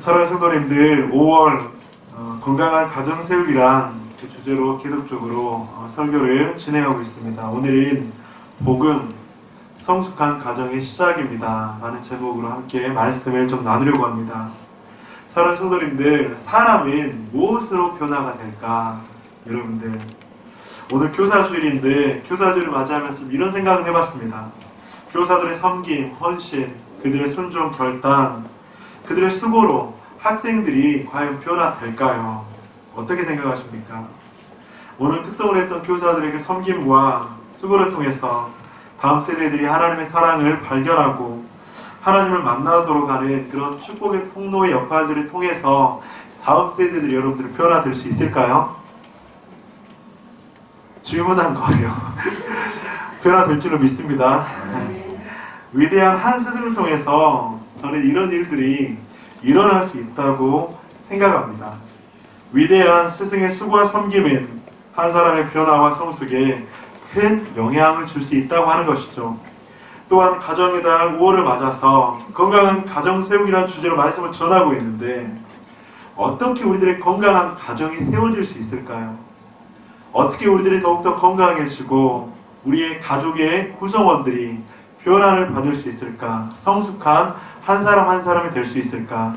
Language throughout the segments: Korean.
사랑하는 성도님들, 5월 건강한 가정 세우기란 그 주제로 계속적으로 설교를 진행하고 있습니다. 오늘은 복음, 성숙한 가정의 시작입니다 라는 제목으로 함께 말씀을 좀 나누려고 합니다. 사랑하는 성도님들, 사람은 무엇으로 변화가 될까? 여러분들, 오늘 교사주일인데 교사주일을 맞이하면서 좀 이런 생각을 해봤습니다. 교사들의 섬김, 헌신, 그들의 순종, 결단, 그들의 수고로 학생들이 과연 변화될까요? 어떻게 생각하십니까? 오늘 특성을 했던 교사들에게 섬김과 수고를 통해서 다음 세대들이 하나님의 사랑을 발견하고 하나님을 만나도록 하는 그런 축복의 통로의 역할들을 통해서 다음 세대들이 여러분들이 변화될 수 있을까요? 질문한 거예요. 변화될 줄로 믿습니다. 위대한 한 스승을 통해서 저는 이런 일들이 일어날 수 있다고 생각합니다. 위대한 스승의 수고와 섬김은 한 사람의 변화와 성숙에 큰 영향을 줄 수 있다고 하는 것이죠. 또한 가정의 달 5월을 맞아서 건강한 가정 세우기라는 주제로 말씀을 전하고 있는데, 어떻게 우리들의 건강한 가정이 세워질 수 있을까요? 어떻게 우리들이 더욱더 건강해지고 우리의 가족의 구성원들이 변화를 받을 수 있을까? 성숙한 한 사람 한 사람이 될 수 있을까?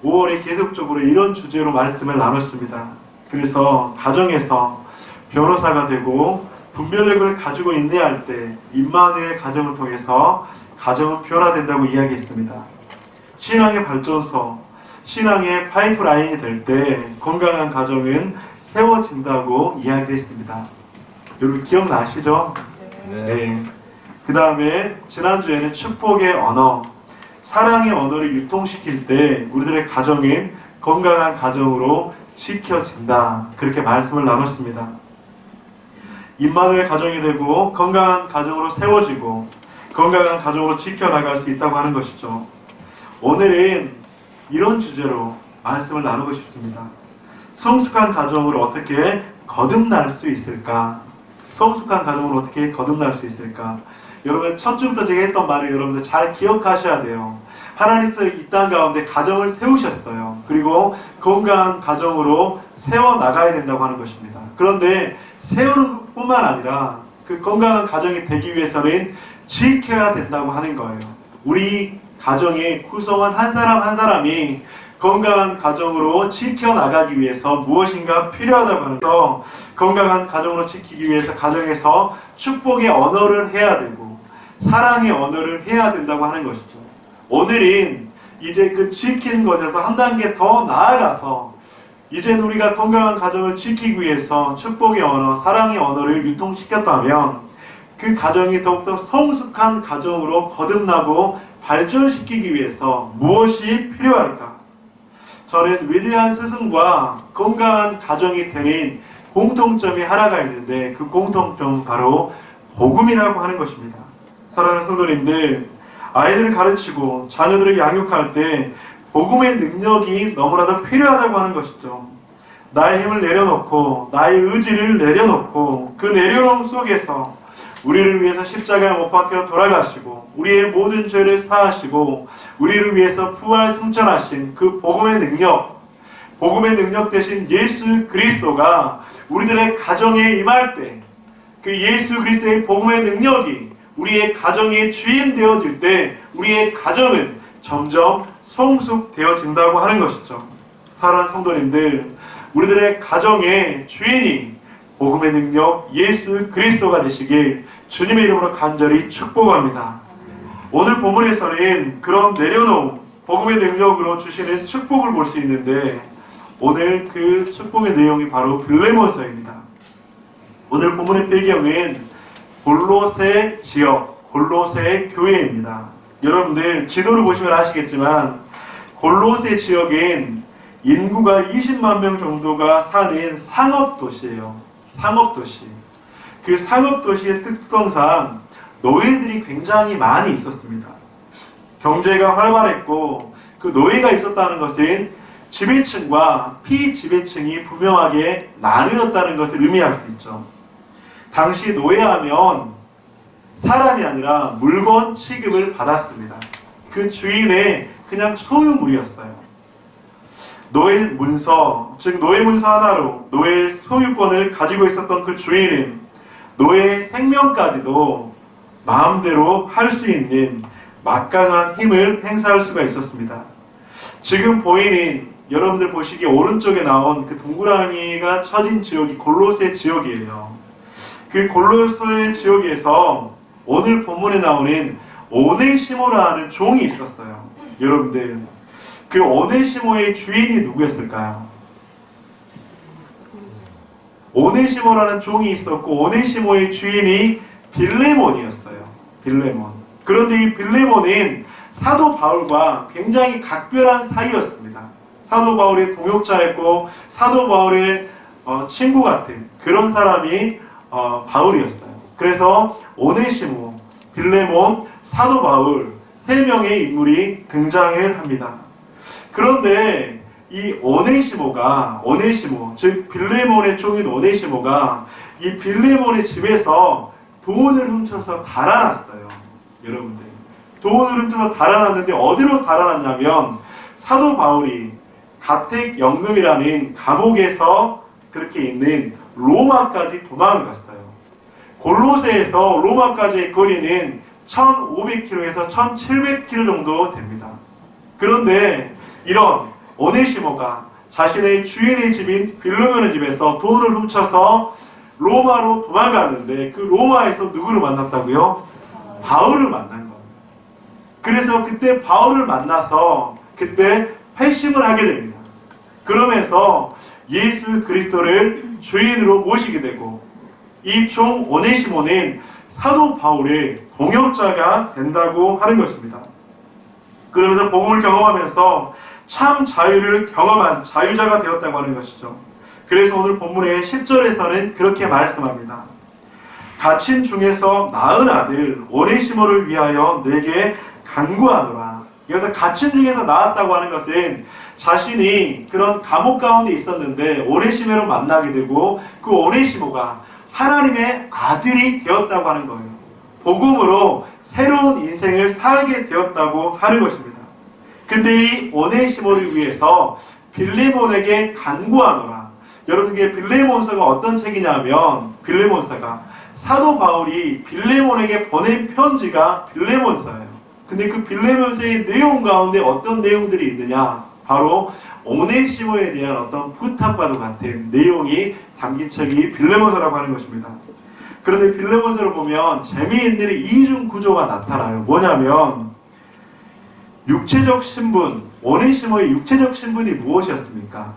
5월에 계속적으로 이런 주제로 말씀을 나눴습니다. 그래서 가정에서 변호사가 되고 분별력을 가지고 인내할 때 임마누엘 가정을 통해서 가정은 변화된다고 이야기했습니다. 신앙의 발전소, 신앙의 파이프라인이 될 때 건강한 가정은 세워진다고 이야기를 했습니다. 여러분 기억나시죠? 네. 그 다음에 지난주에는 축복의 언어, 사랑의 언어를 유통시킬 때 우리들의 가정은 건강한 가정으로 지켜진다, 그렇게 말씀을 나눴습니다. 임마누엘 가정이 되고 건강한 가정으로 세워지고 건강한 가정으로 지켜나갈 수 있다고 하는 것이죠. 오늘은 이런 주제로 말씀을 나누고 싶습니다. 성숙한 가정으로 어떻게 거듭날 수 있을까? 성숙한 가정으로 어떻게 거듭날 수 있을까? 여러분, 첫 주부터 제가 했던 말을 여러분들 잘 기억하셔야 돼요. 하나님께서 이 땅 가운데 가정을 세우셨어요. 그리고 건강한 가정으로 세워나가야 된다고 하는 것입니다. 그런데 세우는 것뿐만 아니라 그 건강한 가정이 되기 위해서는 지켜야 된다고 하는 거예요. 우리 가정의 구성원 한 사람 한 사람이 건강한 가정으로 지켜나가기 위해서 무엇인가 필요하다고 하면서, 건강한 가정으로 지키기 위해서 가정에서 축복의 언어를 해야 되고 사랑의 언어를 해야 된다고 하는 것이죠. 오늘은 이제 그 지키는 것에서 한 단계 더 나아가서 이제는 우리가 건강한 가정을 지키기 위해서 축복의 언어, 사랑의 언어를 유통시켰다면 그 가정이 더욱더 성숙한 가정으로 거듭나고 발전시키기 위해서 무엇이 필요할까? 저는 위대한 스승과 건강한 가정이 되는 공통점이 하나가 있는데, 그 공통점은 바로 복음이라고 하는 것입니다. 사랑하는 성도님들, 아이들을 가르치고 자녀들을 양육할 때 복음의 능력이 너무나도 필요하다고 하는 것이죠. 나의 힘을 내려놓고 나의 의지를 내려놓고 그 내려놓음 속에서 우리를 위해서 십자가에 못 박혀 돌아가시고 우리의 모든 죄를 사하시고 우리를 위해서 부활 승천하신 그 복음의 능력 대신 예수 그리스도가 우리들의 가정에 임할 때, 그 예수 그리스도의 복음의 능력이 우리의 가정의 주인 되어질 때 우리의 가정은 점점 성숙되어진다고 하는 것이죠. 사랑하는 성도님들, 우리들의 가정의 주인이 복음의 능력 예수 그리스도가 되시길 주님의 이름으로 간절히 축복합니다. 오늘 본문에서는 그런 내려놓은 복음의 능력으로 주시는 축복을 볼 수 있는데, 오늘 그 축복의 내용이 바로 빌레몬서입니다. 오늘 본문의 배경은 골로새 지역, 골로새 교회입니다. 여러분들 지도를 보시면 아시겠지만 골로새 지역엔 인구가 20만 명 정도가 사는 상업도시예요. 상업도시. 그 상업도시의 특성상 노예들이 굉장히 많이 있었습니다. 경제가 활발했고, 그 노예가 있었다는 것은 지배층과 피지배층이 분명하게 나누었다는 것을 의미할 수 있죠. 당시 노예하면 사람이 아니라 물건 취급을 받았습니다. 그 주인의 그냥 소유물이었어요. 노예 문서, 즉 노예 문서 하나로 노예 소유권을 가지고 있었던 그 주인은 노예의 생명까지도 마음대로 할 수 있는 막강한 힘을 행사할 수가 있었습니다. 지금 보이는 여러분들 보시기에 오른쪽에 나온 그 동그라미가 쳐진 지역이 골로새 지역이에요. 그 골로새 지역에서 오늘 본문에 나오는 오네시모라는 종이 있었어요. 여러분들, 그 오네시모의 주인이 누구였을까요? 오네시모라는 종이 있었고 오네시모의 주인이 빌레몬이었어요. 빌레몬. 그런데 이 빌레몬은 사도 바울과 굉장히 각별한 사이였습니다. 사도 바울의 동역자였고 사도 바울의 친구 같은 그런 사람이 바울이었어요. 그래서 오네시모, 빌레몬, 사도 바울 세 명의 인물이 등장을 합니다. 그런데 이 오네시모, 즉 빌레몬의 종인 오네시모가 이 빌레몬의 집에서 돈을 훔쳐서 달아났어요. 여러분들, 돈을 훔쳐서 달아났는데 어디로 달아났냐면 사도 바울이 가택연금이라는 감옥에서 그렇게 있는 로마까지 도망을 갔어요. 골로새에서 로마까지의 거리는 1500km에서 1700km 정도 됩니다. 그런데 이런 오네시모가 자신의 주인의 집인 빌레몬의 집에서 돈을 훔쳐서 로마로 도망갔는데 그 로마에서 누구를 만났다고요? 바울을 만난 거예요. 그래서 그때 바울을 만나서 그때 회심을 하게 됩니다. 그러면서 예수 그리스도를 주인으로 모시게 되고 이 종 오네시모는 사도 바울의 동역자가 된다고 하는 것입니다. 그러면서 복음을 경험하면서 참 자유를 경험한 자유자가 되었다고 하는 것이죠. 그래서 오늘 본문의 10절에서는 그렇게 말씀합니다. 갇힌 중에서 낳은 아들 오네시모를 위하여 내게 간구하노라. 여기서 갇힌 중에서 낳았다고 하는 것은 자신이 그런 감옥 가운데 있었는데 오네시모를 만나게 되고 그 오네시모가 하나님의 아들이 되었다고 하는 거예요. 복음으로 새로운 인생을 살게 되었다고 하는 것입니다. 근데 이 오네시모를 위해서 빌레몬에게 간구하노라. 여러분께 빌레몬서가 어떤 책이냐면 빌레몬서가 사도 바울이 빌레몬에게 보낸 편지가 빌레몬서예요. 근데 그 빌레몬서의 내용 가운데 어떤 내용들이 있느냐? 바로 오네시모에 대한 어떤 부탁과도 같은 내용이 담긴 책이 빌레몬서라고 하는 것입니다. 그런데 빌레몬서를 보면 재미있는 이중 구조가 나타나요. 뭐냐면 육체적 신분, 오네시모의 육체적 신분이 무엇이었습니까?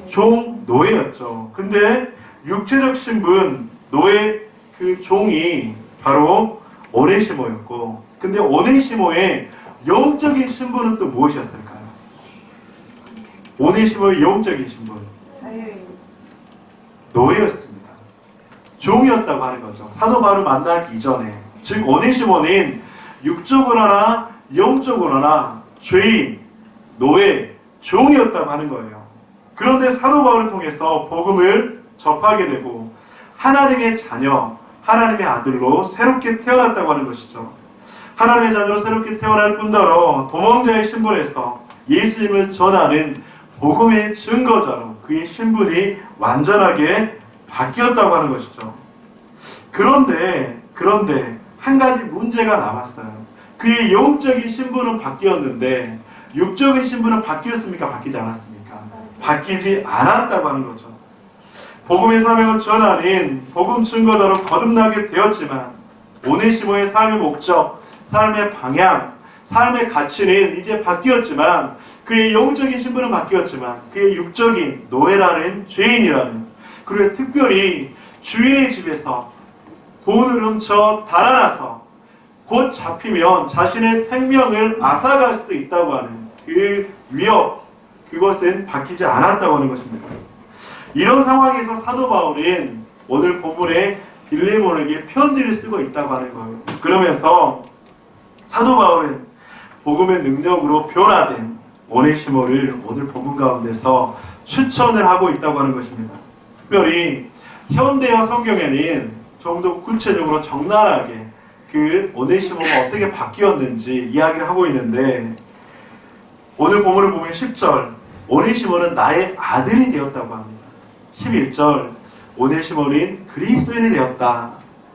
종, 노예였죠. 근데 육체적 신분, 노예 그 종이 바로 오네시모였고, 근데 오네시모의 영적인 신분은 또 무엇이었을까요? 오네시모의 영적인 신분, 노예였습니다. 종이었다고 하는 거죠. 사도 바울을 만나기 이전에. 즉 오네시모는 육적으로나 영적으로나 죄인, 노예, 종이었다고 하는 거예요. 그런데 사도 바울을 통해서 복음을 접하게 되고 하나님의 자녀, 하나님의 아들로 새롭게 태어났다고 하는 것이죠. 하나님의 자녀로 새롭게 태어날 뿐더러 도망자의 신분에서 예수님을 전하는 복음의 증거자로 그의 신분이 완전하게 바뀌었다고 하는 것이죠. 그런데 한 가지 문제가 남았어요. 그의 영적인 신분은 바뀌었는데 육적인 신분은 바뀌었습니까? 바뀌지 않았습니까? 바뀌지 않았다고 하는 거죠. 복음의 사명을 전하는 복음 증거자로 거듭나게 되었지만 오네시모의 삶의 목적, 삶의 방향, 삶의 가치는 이제 바뀌었지만 그의 영적인 신분은 바뀌었지만 그의 육적인 노예라는 죄인이라는, 그리고 특별히 주인의 집에서 돈을 훔쳐 달아나서 곧 잡히면 자신의 생명을 앗아갈 수도 있다고 하는 그 위협, 그것은 바뀌지 않았다고 하는 것입니다. 이런 상황에서 사도 바울은 오늘 본문에 빌레몬에게 편지를 쓰고 있다고 하는 거예요. 그러면서 사도 바울은 복음의 능력으로 변화된 오네시모를 오늘 복음 가운데서 추천을 하고 있다고 하는 것입니다. 특별히 현대어 성경에는 좀 더 구체적으로 적나라하게 그 오네시모가 어떻게 바뀌었는지 이야기를 하고 있는데 오늘 본문을 보면 10절 오네시모는 나의 아들이 되었다고 합니다. 11절 오네시모는 그리스도인이 되었다.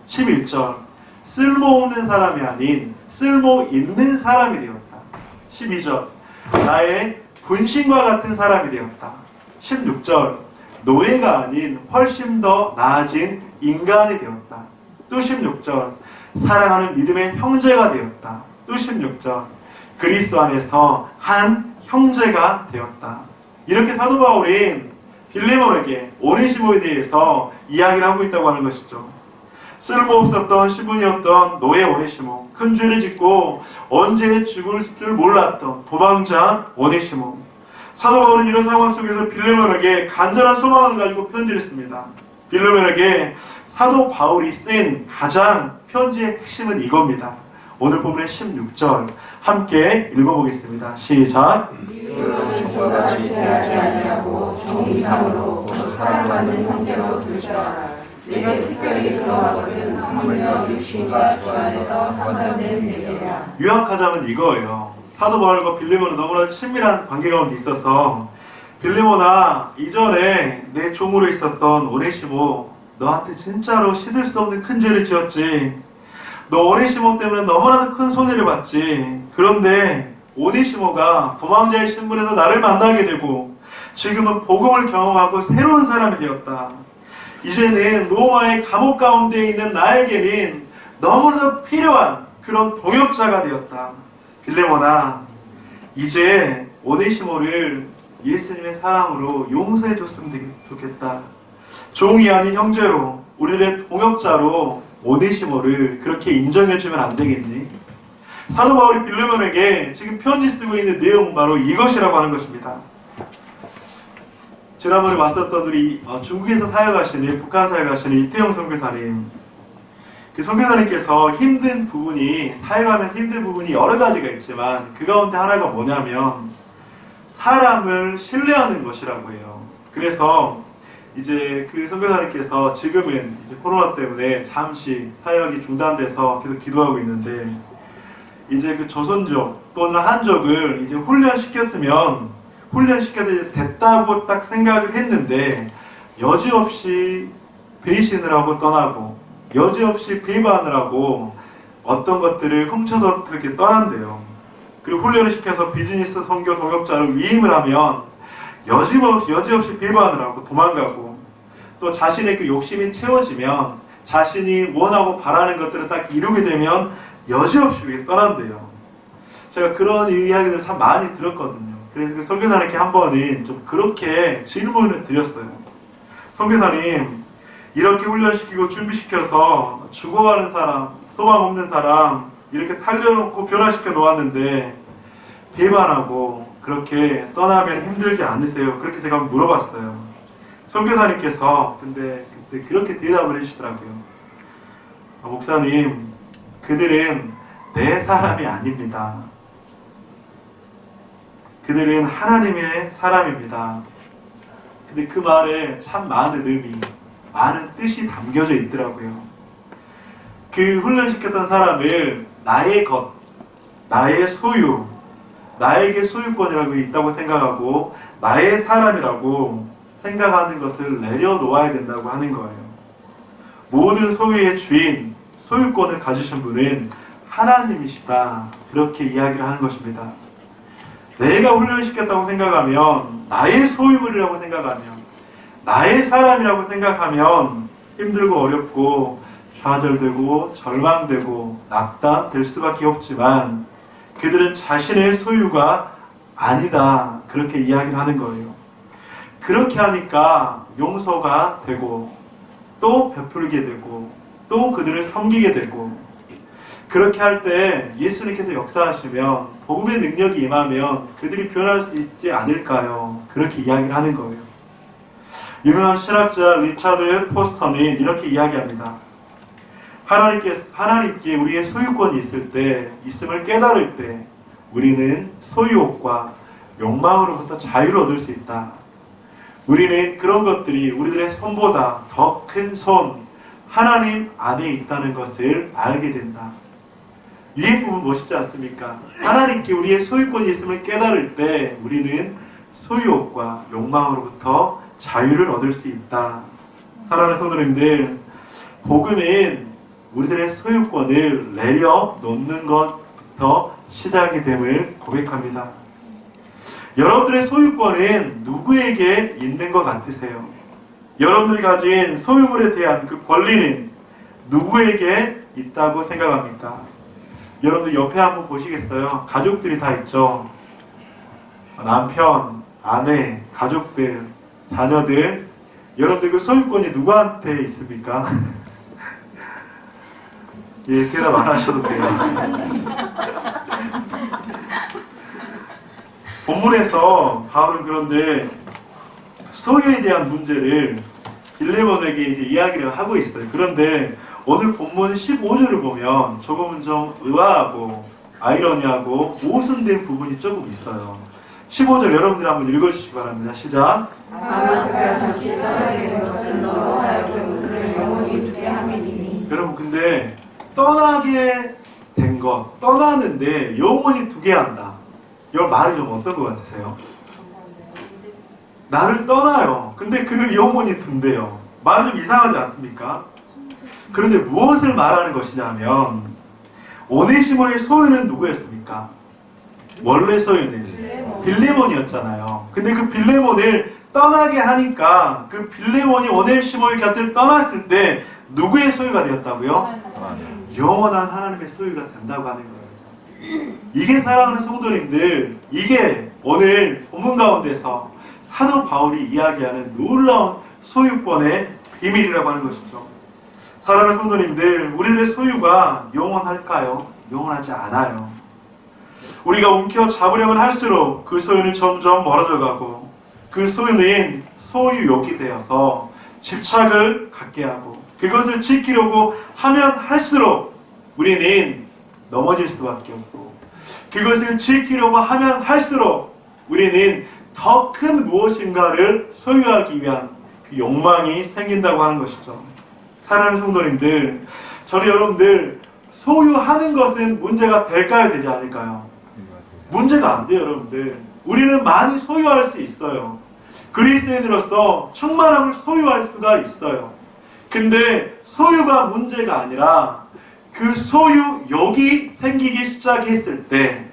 11절 쓸모없는 사람이 아닌 쓸모 있는 사람이 되었다. 12절 나의 분신과 같은 사람이 되었다. 16절 노예가 아닌 훨씬 더 나아진 인간이 되었다. 또 16절 사랑하는 믿음의 형제가 되었다. 또 16절 그리스도 안에서 한 형제가 되었다. 이렇게 사도 바울은 빌레몬에게 오네시모에 대해서 이야기를 하고 있다고 하는 것이죠. 쓸모없었던 시분이었던 노예 오네시모, 큰 죄를 짓고 언제 죽을 줄 몰랐던 도망자 오네시모. 사도 바울은 이런 상황 속에서 빌레몬에게 간절한 소망을 가지고 편지를 씁니다. 빌레몬에게 사도 바울이 쓴 가장 편지의 핵심은 이겁니다. 오늘 본문의 16절 함께 읽어보겠습니다. 시작. 이유는 종과 주체하지 아니하고 종 이상으로 사랑받는 형제로 둘 줄 알아. 내게 특별히 그러하거든 하물며 육신과 주 안에서 상달된 내게야. 요약하자면 이거예요. 사도 바울과 빌레몬은 너무나 친밀한 관계 가운데 있어서 빌레몬아, 이전에 내 종으로 있었던 오네시모 너한테 진짜로 씻을 수 없는 큰 죄를 지었지. 너 오네시모 때문에 너무나도 큰 손해를 봤지. 그런데 오네시모가 도망자의 신분에서 나를 만나게 되고 지금은 복음을 경험하고 새로운 사람이 되었다. 이제는 로마의 감옥 가운데 있는 나에게는 너무나도 필요한 그런 동역자가 되었다. 빌레몬아, 이제 오네시모를 예수님의 사랑으로 용서해 줬으면 좋겠다. 종이 아닌 형제로 우리들의 동역자로 오네시모를 그렇게 인정해 주면 안 되겠니? 사도 바울이 빌레몬에게 지금 편지 쓰고 있는 내용은 바로 이것이라고 하는 것입니다. 지난번에 왔었던 우리 중국에서 사역하시는, 북한 사역하시는 이태영 선교사님, 그 선교사님께서 힘든 부분이, 사역하면서 힘든 부분이 여러 가지가 있지만 그 가운데 하나가 뭐냐면 사람을 신뢰하는 것이라고 해요. 그래서 이제 그 선교사님께서 지금은 이제 코로나 때문에 잠시 사역이 중단돼서 계속 기도하고 있는데, 이제 그 조선족 또는 한족을 이제 훈련시켜서 이제 됐다고 딱 생각을 했는데 여지없이 배신을 하고 떠나고 여지없이 배반을 하고 어떤 것들을 훔쳐서 그렇게 떠난대요. 그리고 훈련을 시켜서 비즈니스 선교 동역자를 위임을 하면 여지없이 배반을 하고 도망가고, 또 자신의 그 욕심이 채워지면 자신이 원하고 바라는 것들을 딱 이루게 되면 여지없이 떠난대요. 제가 그런 이야기들을 참 많이 들었거든요. 그래서 그 선교사님께 한 번은 좀 그렇게 질문을 드렸어요. 선교사님, 이렇게 훈련시키고 준비시켜서 죽어가는 사람, 소망 없는 사람 이렇게 살려놓고 변화시켜 놓았는데 배반하고 그렇게 떠나면 힘들지 않으세요? 그렇게 제가 물어봤어요. 선교사님께서 근데 그때 그렇게 대답을 해주시더라고요. 목사님, 그들은 내 사람이 아닙니다. 그들은 하나님의 사람입니다. 근데 그 말에 참 많은 의미, 많은 뜻이 담겨져 있더라고요. 그 훈련시켰던 사람을 나의 것, 나의 소유, 나에게 소유권이라고 있다고 생각하고 나의 사람이라고 생각하는 것을 내려놓아야 된다고 하는 거예요. 모든 소유의 주인, 소유권을 가지신 분은 하나님이시다. 그렇게 이야기를 하는 것입니다. 내가 훈련시켰다고 생각하면, 나의 소유물이라고 생각하면, 나의 사람이라고 생각하면 힘들고 어렵고 좌절되고 절망되고 낙담될 수밖에 없지만 그들은 자신의 소유가 아니다. 그렇게 이야기를 하는 거예요. 그렇게 하니까 용서가 되고 또 베풀게 되고 또 그들을 섬기게 되고, 그렇게 할 때 예수님께서 역사하시면 복음의 능력이 임하면 그들이 변할 수 있지 않을까요? 그렇게 이야기를 하는 거예요. 유명한 신학자 리차드 포스터는 이렇게 이야기합니다. 하나님께 우리의 소유권이 있음을 깨달을 때 우리는 소유욕과 욕망으로부터 자유를 얻을 수 있다. 우리는 그런 것들이 우리들의 손보다 더 큰 손, 하나님 안에 있다는 것을 알게 된다. 이 부분 멋있지 않습니까? 하나님께 우리의 소유권이 있음을 깨달을 때 우리는 소유욕과 욕망으로부터 자유를 얻을 수 있다. 사랑하는 성도님들, 복음은 우리들의 소유권을 내려놓는 것부터 시작이 됨을 고백합니다. 여러분들의 소유권은 누구에게 있는 것 같으세요? 여러분들이 가진 소유물에 대한 그 권리는 누구에게 있다고 생각합니까? 여러분들 옆에 한번 보시겠어요? 가족들이 다 있죠. 남편, 아내, 가족들, 자녀들. 여러분들 그 소유권이 누구한테 있습니까? 예, 대답 안 하셔도 돼요. 본문에서 바울은 그런데 소유에 대한 문제를 빌레몬에게 이제 이야기를 하고 있어요. 그런데 오늘 본문 15절을 보면 조금은 좀 의아하고 아이러니하고 모순된 부분이 조금 있어요. 15절 여러분들 한번 읽어주시기 바랍니다. 시작. 다만 그가 잠시 떠나게 된 것은 너로 하여금 그를 영원히 두게 함이니. 여러분, 근데 떠나게 된 것, 떠나는데 영원히 두게 한다. 이 말이 좀 어떤 것 같으세요? 나를 떠나요. 근데 그를 영원히 둔대요. 말이 좀 이상하지 않습니까? 그런데 무엇을 말하는 것이냐면 오네시모의 소유는 누구였습니까? 원래 소유는 빌레몬이었잖아요. 근데 그 빌레몬을 떠나게 하니까 그 빌레몬이 오네시모의 곁을 떠났을 때 누구의 소유가 되었다고요? 영원한 하나님의 소유가 된다고 하는 거예요. 이게 사랑하는 성도님들, 이게 오늘 본문 가운데서 사도 바울이 이야기하는 놀라운 소유권의 비밀이라고 하는 것이죠. 사랑하는 성도님들, 우리들의 소유가 영원할까요? 영원하지 않아요. 우리가 움켜잡으려면 할수록 그 소유는 점점 멀어져 가고 그 소유는 소유욕이 되어서 집착을 갖게 하고 그것을 지키려고 하면 할수록 우리는 넘어질 수밖에 없고 그것을 지키려고 하면 할수록 우리는 더 큰 무엇인가를 소유하기 위한 그 욕망이 생긴다고 하는 것이죠. 사랑하는 성도님들, 저는 여러분들 소유하는 것은 문제가 될까요? 되지 않을까요? 문제가 안 돼요, 여러분들. 우리는 많이 소유할 수 있어요. 그리스도인으로서 충만함을 소유할 수가 있어요. 근데 소유가 문제가 아니라 그 소유욕이 생기기 시작했을 때,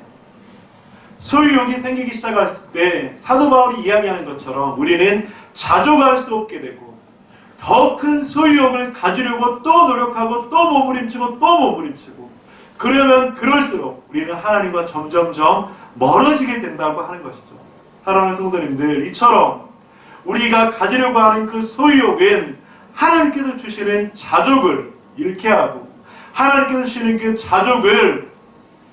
소유욕이 생기기 시작했을 때 사도 바울이 이야기하는 것처럼 우리는 자족할 수 없게 되고 더 큰 소유욕을 가지려고 또 노력하고 또 몸부림치고 또 몸부림치고 그러면 그럴수록 우리는 하나님과 점점점 멀어지게 된다고 하는 것이죠. 사랑하는 성도님들, 이처럼 우리가 가지려고 하는 그 소유욕은 하나님께서 주시는 자족을 잃게 하고 하나님께서 주시는 그 자족을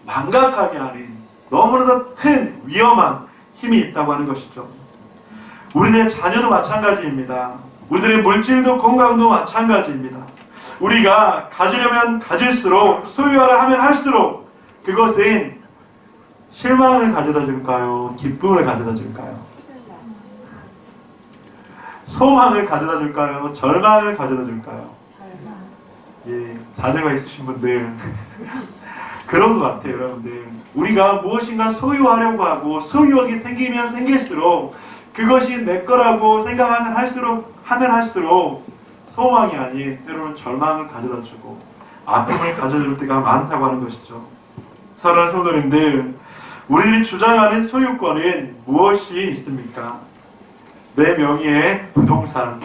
망각하게 하는 너무나도 큰 위험한 힘이 있다고 하는 것이죠. 우리들의 자녀도 마찬가지입니다. 우리들의 물질도 건강도 마찬가지입니다. 우리가 가지려면 가질수록 소유하라 하면 할수록 그것은 실망을 가져다 줄까요? 기쁨을 가져다 줄까요? 소망을 가져다 줄까요? 절망을 가져다 줄까요? 예, 자녀가 있으신 분들 그런 것 같아요, 여러분들. 우리가 무엇인가 소유하려고 하고 소유욕이 생기면 생길수록 그것이 내 거라고 생각하면 할수록 소망이 아닌 때로는 절망을 가져다 주고 아픔을 가져다 줄 때가 많다고 하는 것이죠. 사랑하는 성도님들, 우리들이 주장하는 소유권은 무엇이 있습니까? 내 명의의 부동산,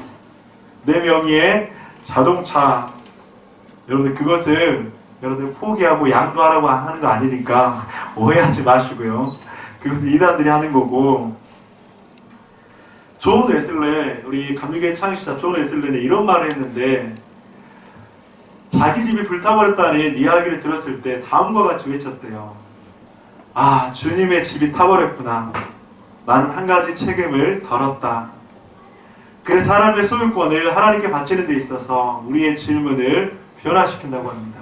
내 명의의 자동차. 여러분들 그것을 여러분들 포기하고 양도하라고 하는 거 아니니까 오해하지 마시고요. 그것은 이단들이 하는 거고, 존 웨슬레, 우리 감리교회 창시자 존 웨슬레는 이런 말을 했는데 자기 집이 불타버렸다는 이야기를 들었을 때 다음과 같이 외쳤대요. 아, 주님의 집이 타버렸구나. 나는 한 가지 책임을 덜었다. 그래서 하나님의 소유권을 하나님께 바치는 데 있어서 우리의 질문을 변화시킨다고 합니다.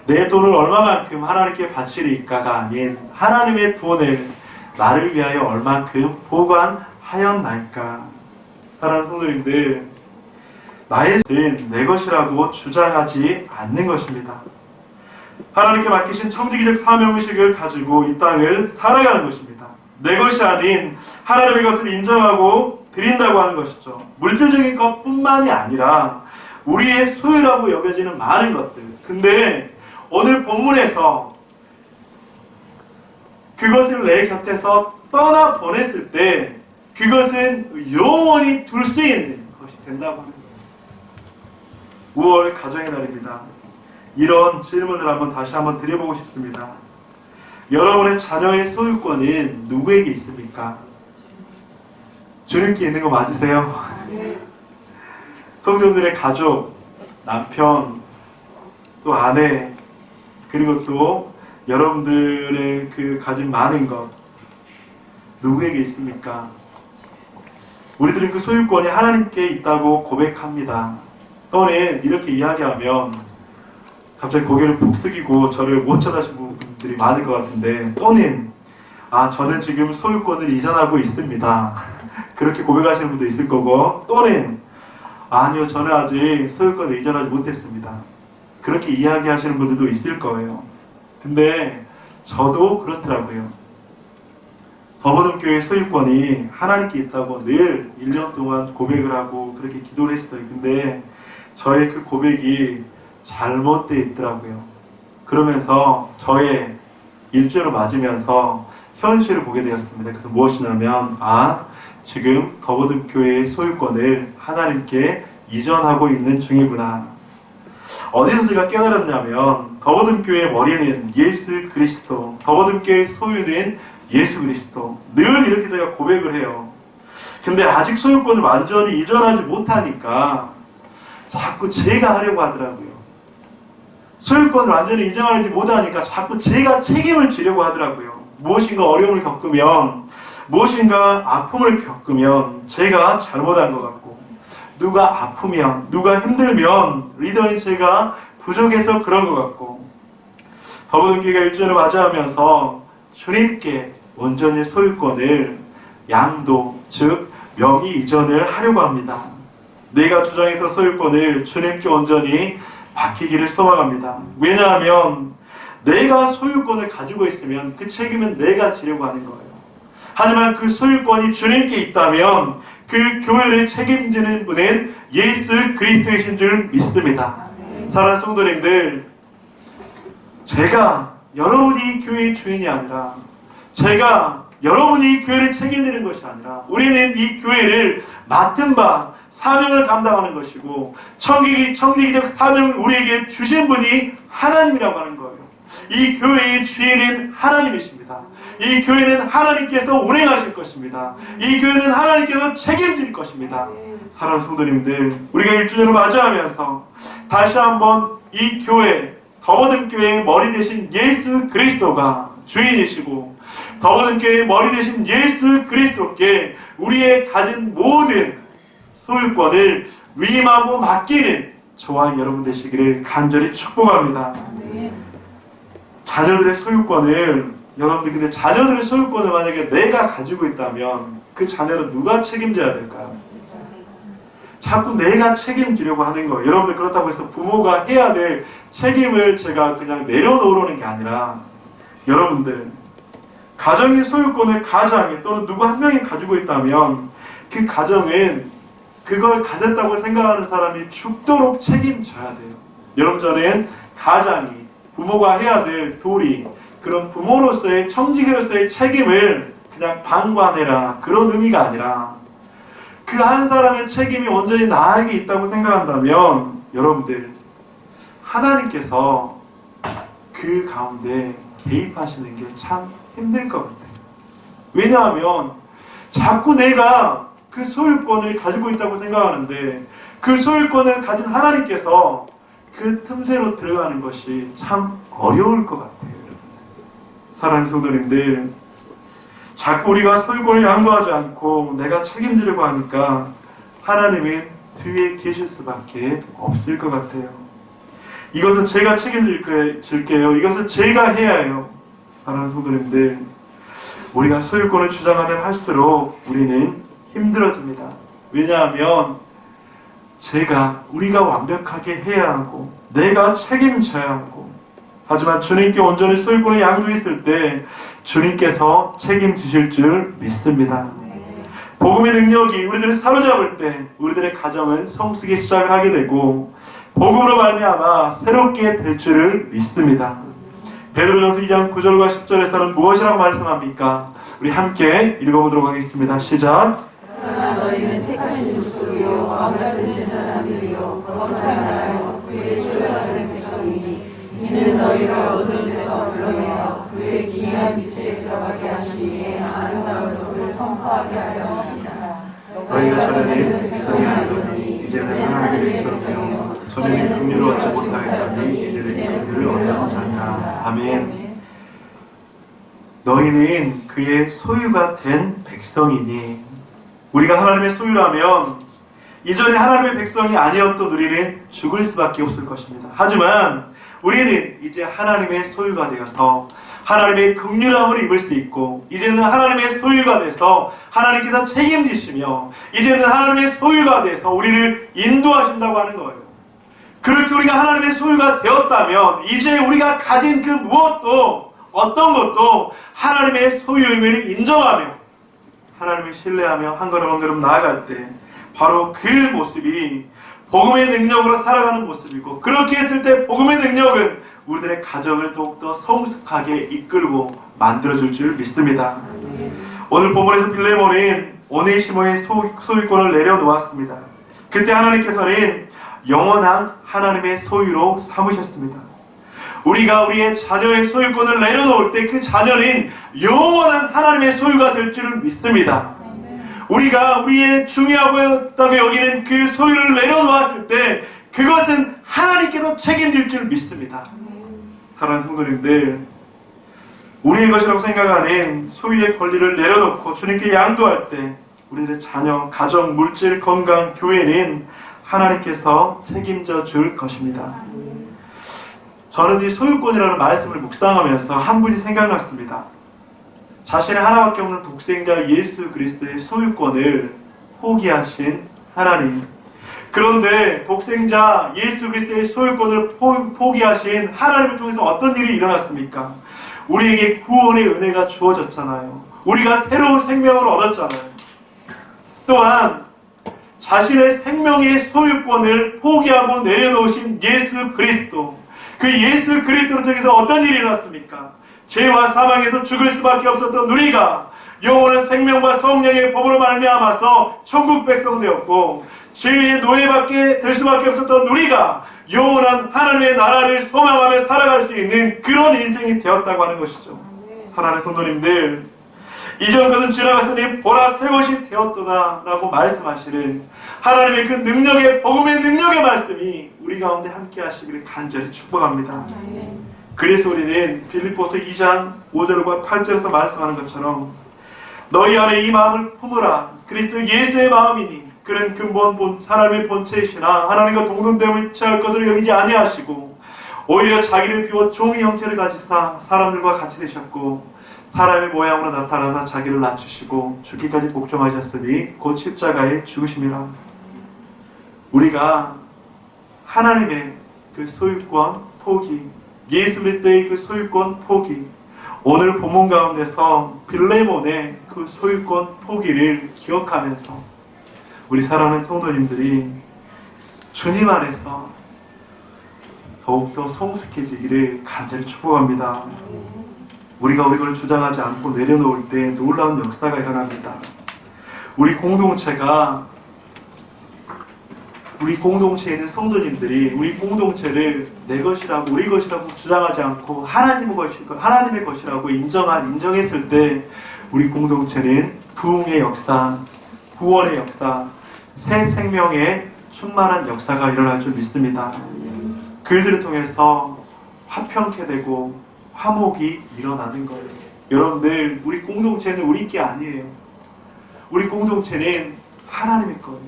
내 돈을 얼마만큼 하나님께 바치리까가 아닌 하나님의 돈을 나를 위하여 얼만큼 보관하였나이까. 사랑하는 성도님들, 나의 것은 내 것이라고 주장하지 않는 것입니다. 하나님께 맡기신 청지기적 사명의식을 가지고 이 땅을 살아가는 것입니다. 내 것이 아닌 하나님의 것을 인정하고 드린다고 하는 것이죠. 물질적인 것뿐만이 아니라 우리의 소유라고 여겨지는 많은 것들. 근데 오늘 본문에서 그것을 내 곁에서 떠나 보냈을 때 그것은 영원히 둘 수 있는 것이 된다고 하는 거예요. 5월 가정의 날입니다. 이런 질문을 다시 한번 드려보고 싶습니다. 여러분의 자녀의 소유권은 누구에게 있습니까? 주님께 있는 거 맞으세요? 성도님들의 가족, 남편, 또 아내, 그리고 또 여러분들의 그 가진 많은 것 누구에게 있습니까? 우리들은 그 소유권이 하나님께 있다고 고백합니다. 또는 이렇게 이야기하면 갑자기 고개를 푹 숙이고 저를 못 쳐다보시는 분들이 많을 것 같은데, 또는 저는 지금 소유권을 이전하고 있습니다. 그렇게 고백하시는 분도 있을 거고, 또는 아니요, 저는 아직 소유권을 이전하지 못했습니다. 그렇게 이야기하시는 분들도 있을 거예요. 근데 저도 그렇더라고요. 더버든교회 소유권이 하나님께 있다고 늘 1년 동안 고백을 하고 그렇게 기도를 했어요. 근데 저의 그 고백이 잘못되어 있더라고요. 그러면서 저의 일주를 맞으면서 현실을 보게 되었습니다. 그래서 무엇이냐면 지금 더버든교회의 소유권을 하나님께 이전하고 있는 중이구나. 어디서 제가 깨달았냐면 더버든교회의 머리는 예수 그리스도, 더버든교회의 소유는 예수 그리스도. 늘 이렇게 제가 고백을 해요. 근데 아직 소유권을 완전히 이전하지 못하니까 자꾸 제가 하려고 하더라고요. 소유권을 완전히 인정하지 못하니까 자꾸 제가 책임을 지려고 하더라고요. 무엇인가 어려움을 겪으면, 무엇인가 아픔을 겪으면 제가 잘못한 것 같고, 누가 아프면, 누가 힘들면 리더인 제가 부족해서 그런 것 같고, 더버든교회가 일주일을 맞이하면서 주님께 온전히 소유권을 양도, 즉 명의 이전을 하려고 합니다. 내가 주장했던 소유권을 주님께 온전히 맡기기를 소망합니다. 왜냐하면 내가 소유권을 가지고 있으면 그 책임은 내가 지려고 하는 거예요. 하지만 그 소유권이 주님께 있다면 그 교회를 책임지는 분은 예수 그리스도이신 줄 믿습니다. 사랑하는 성도님들, 제가 여러분이 교회의 주인이 아니라, 제가 여러분이 교회를 책임지는 것이 아니라, 우리는 이 교회를 맡은 바 사명을 감당하는 것이고, 청지기적 사명을 우리에게 주신 분이 하나님이라고 하는 거예요. 이 교회의 주인은 하나님이십니다. 이 교회는 하나님께서 운행하실 것입니다. 이 교회는 하나님께서 책임질 것입니다. 사랑하는 성도님들, 우리가 1주년을 맞이하면서 다시 한번 이 교회, 더버든교회의 머리 되신 예수 그리스도가 주인이시고, 더버든교회의 머리 되신 예수 그리스도께 우리의 가진 모든 소유권을 위임하고 맡기는 저와 여러분 되시기를 간절히 축복합니다. 자녀들의 소유권을, 여러분들 근데 자녀들의 소유권을 만약에 내가 가지고 있다면 그 자녀를 누가 책임져야 될까요? 자꾸 내가 책임지려고 하는 거예요. 여러분들 그렇다고 해서 부모가 해야 될 책임을 제가 그냥 내려놓으려는 게 아니라, 여러분들 가정의 소유권을 가장이 또는 누구 한 명이 가지고 있다면 그 가정은 그걸 가졌다고 생각하는 사람이 죽도록 책임져야 돼요. 여러분, 저는 가장이, 부모가 해야 될 도리, 그런 부모로서의, 청지기로서의 책임을 그냥 방관해라, 그런 의미가 아니라 그 한 사람의 책임이 온전히 나에게 있다고 생각한다면 여러분들 하나님께서 그 가운데 개입하시는 게 참 힘들 것 같아요. 왜냐하면 자꾸 내가 그 소유권을 가지고 있다고 생각하는데 그 소유권을 가진 하나님께서 그 틈새로 들어가는 것이 참 어려울 것 같아요. 사랑하는 성도님들, 자꾸 우리가 소유권을 양도하지 않고 내가 책임지려고 하니까 하나님은 뒤에 계실 수밖에 없을 것 같아요. 이것은 제가 책임질게요. 이것은 제가 해야 해요. 사랑하는 성도님들, 우리가 소유권을 주장하면 할수록 우리는 힘들어집니다. 왜냐하면 우리가 완벽하게 해야 하고 내가 책임져야 하고 하지만 주님께 온전히 소유권을 양도했을 때 주님께서 책임지실 줄 믿습니다. 복음의 능력이 우리들을 사로잡을 때 우리들의 가정은 성숙의 시작을 하게 되고 복음으로 말미암아 새롭게 될 줄을 믿습니다. 베드로전서 2장 9절과 10절에서는 무엇이라고 말씀합니까? 우리 함께 읽어보도록 하겠습니다. 시작. 그러나 너희는 택하신 족속이요 왕 같은 제사장들이요 거룩한 나라요 그의 소유하는 백성이니 이는 너희를 어두운 데서 불러내어 그의 기이한 빛에 들어가게 하시기에 아름다운 것을 선포하게 하려 하시니라. 너희가 전에는 백성이 아니더니 이제는 하나님의 백성이요 전에는 긍휼을 얻지 못하였더니 이제는 긍휼을 얻는 자니라. 아멘. 너희는 그의 소유가 된 백성이니, 우리가 하나님의 소유라면 이전에 하나님의 백성이 아니었던 우리는 죽을 수밖에 없을 것입니다. 하지만 우리는 이제 하나님의 소유가 되어서 하나님의 긍휼함을 입을 수 있고, 이제는 하나님의 소유가 돼서 하나님께서 책임지시며, 이제는 하나님의 소유가 돼서 우리를 인도하신다고 하는 거예요. 그렇게 우리가 하나님의 소유가 되었다면 이제 우리가 가진 그 무엇도, 어떤 것도 하나님의 소유임을 인정하며 하나님을 신뢰하며 한 걸음 한 걸음 나아갈 때 바로 그 모습이 복음의 능력으로 살아가는 모습이고, 그렇게 했을 때 복음의 능력은 우리들의 가정을 더욱더 성숙하게 이끌고 만들어줄 줄 믿습니다. 오늘 본문에서 빌레몬은 오네시모의 소유권을 내려놓았습니다. 그때 하나님께서는 영원한 하나님의 소유로 삼으셨습니다. 우리가 우리의 자녀의 소유권을 내려놓을 때 그 자녀는 영원한 하나님의 소유가 될 줄을 믿습니다. 우리가 우리의 중요하다고 여기는 그 소유를 내려놓았을 때 그것은 하나님께서 책임질 줄 믿습니다. 사랑하는 성도님들, 우리의 것이라고 생각하는 소유의 권리를 내려놓고 주님께 양도할 때 우리들의 자녀, 가정, 물질, 건강, 교회는 하나님께서 책임져 줄 것입니다. 저는 이 소유권이라는 말씀을 묵상하면서 한 분이 생각났습니다. 자신의 하나밖에 없는 독생자 예수 그리스도의 소유권을 포기하신 하나님. 그런데 독생자 예수 그리스도의 소유권을 포기하신 하나님을 통해서 어떤 일이 일어났습니까? 우리에게 구원의 은혜가 주어졌잖아요. 우리가 새로운 생명을 얻었잖아요. 또한 자신의 생명의 소유권을 포기하고 내려놓으신 예수 그리스도, 그 예수 그리스도를 통해서 어떤 일이 일어났습니까? 죄와 사망에서 죽을 수밖에 없었던 우리가 영원한 생명과 성령의 법으로 말미암아서 천국 백성 되었고, 죄의 노예밖에 될 수밖에 없었던 우리가 영원한 하나님의 나라를 소망하며 살아갈 수 있는 그런 인생이 되었다고 하는 것이죠. 사랑하는 성도님들, 이전 것은 지나갔으니 보라 새 것이 되었도다 라고 말씀하시는 하나님의 그 능력의, 복음의 능력의 말씀이 우리 가운데 함께 하시기를 간절히 축복합니다. 그래서 우리는 빌립보서 2장 5절과 8절에서 말씀하는 것처럼 너희 안에 이 마음을 품으라. 그리스도 예수의 마음이니 그는 근본 사람의 본체이시나 하나님과 동등됨을 취할 것으로 여기지 아니하시고 오히려 자기를 비워 종의 형태를 가지사 사람들과 같이 되셨고 사람의 모양으로 나타나사 자기를 낮추시고 죽기까지 복종하셨으니 곧 십자가에 죽으심이라. 우리가 하나님의 그 소유권 포기, 예수 그리스도의 그 소유권 포기, 오늘 본문 가운데서 빌레몬의 그 소유권 포기를 기억하면서 우리 사랑하는 성도님들이 주님 안에서 더욱더 성숙해지기를 간절히 축복합니다. 우리가 우리 걸 주장하지 않고 내려놓을 때 놀라운 역사가 일어납니다. 우리 공동체에 있는 성도님들이 우리 공동체를 내 것이라고, 우리 것이라고 주장하지 않고 하나님의 것이라고 인정했을 때 우리 공동체는 부흥의 역사, 구원의 역사, 새 생명의 충만한 역사가 일어날 줄 믿습니다. 그들을 통해서 화평케 되고 화목이 일어나는 거예요. 여러분들, 우리 공동체는 우리 게 아니에요. 우리 공동체는 하나님의 거예요.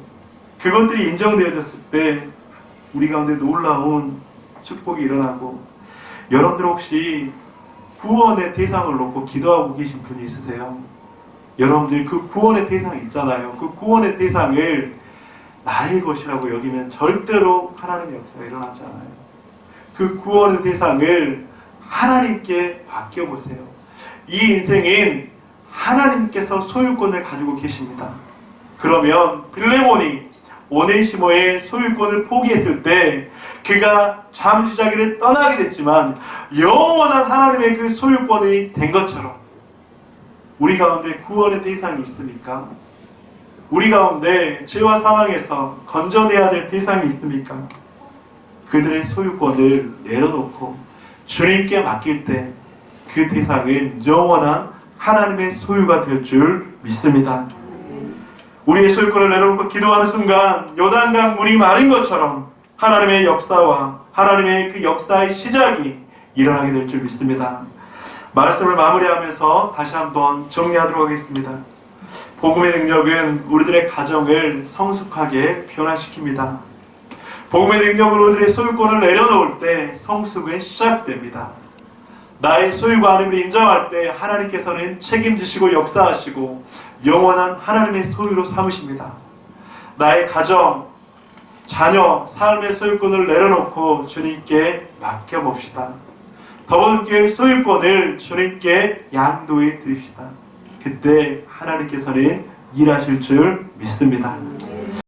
그것들이 인정되어졌을 때 우리 가운데 놀라운 축복이 일어나고, 여러분들 혹시 구원의 대상을 놓고 기도하고 계신 분이 있으세요? 여러분들 그 구원의 대상 있잖아요. 그 구원의 대상을 나의 것이라고 여기면 절대로 하나님의 역사가 일어나지 않아요. 그 구원의 대상을 하나님께 맡겨보세요. 이 인생은 하나님께서 소유권을 가지고 계십니다. 그러면 빌레몬이 오네시모의 소유권을 포기했을 때 그가 잠시자기를 떠나게 됐지만 영원한 하나님의 그 소유권이 된 것처럼 우리 가운데 구원의 대상이 있습니까? 우리 가운데 죄와 사망에서 건져내야 될 대상이 있습니까? 그들의 소유권을 내려놓고 주님께 맡길 때 그 대상은 영원한 하나님의 소유가 될 줄 믿습니다. 우리의 소유권을 내려놓고 기도하는 순간 요단강 물이 마른 것처럼 하나님의 역사와 하나님의 그 역사의 시작이 일어나게 될 줄 믿습니다. 말씀을 마무리하면서 다시 한번 정리하도록 하겠습니다. 복음의 능력은 우리들의 가정을 성숙하게 변화시킵니다. 복음의 능력으로 우리들의 소유권을 내려놓을 때 성숙은 시작됩니다. 나의 소유가 아님을 인정할 때 하나님께서는 책임지시고 역사하시고 영원한 하나님의 소유로 삼으십니다. 나의 가정, 자녀, 삶의 소유권을 내려놓고 주님께 맡겨봅시다. 더불교의 소유권을 주님께 양도해 드립시다. 그때 하나님께서는 일하실 줄 믿습니다.